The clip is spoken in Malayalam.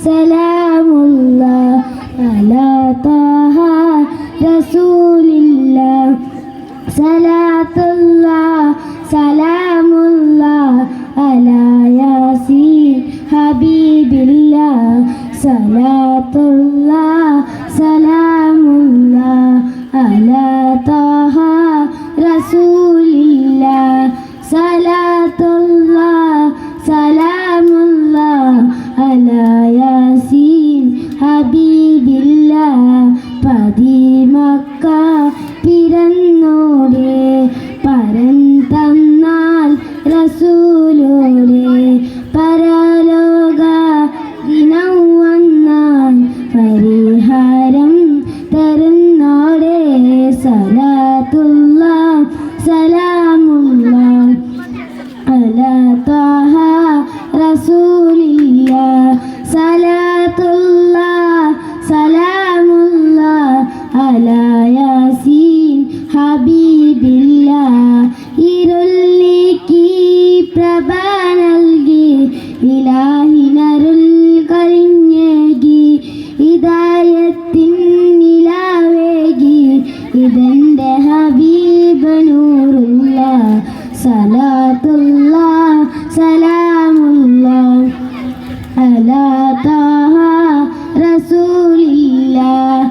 സലാമുല്ലാഹ് അലാ ത്വാഹ റസൂലില്ലാഹ് സലാത്തുല്ലാഹ് സലാമുല്ലാഹ് അലാ യാസീൻ ഹബീബില്ലാഹ് സലാത്തുല്ലാഹ് സലാമുല്ലാഹ് അലാ ത്വാഹ റസൂലില്ലാഹ് സലാത്തുല്ലാഹ് സലാമുല്ലാഹ് അലാ യാസീൻ ഹബീബില്ലാഹ് പതിമക്ക പിറന്നോടെ പരൻ തന്നാൽ റസൂലോടെ പരലോക ദിനം വന്നാൽ പരിഹാരം തരുന്നോടെ സലാത്തുല്ലാഹ് സലാമുല്ലാഹ് അലാ ത്വാഹ റസൂലില്ലാഹ് സലാത്തുല്ലാഹ് സലാമുല്ലാഹ് അലാ യാസീൻ ഹബീബില്ലാഹ് ഇരുൾ നീക്കി പ്രഭ നൽകി ഇലാഹിനരുൾ കഴിഞ്ഞേകി ഹിദായത്തിൻ നിലാവേകി ഇതെന്റെ ഹബീബ് നൂറുല്ലാഹ് സലാത്തുല്ലാഹ് സലാമുല്ലാഹ് അലാ ത്വാഹ റസൂലില്ലാഹ്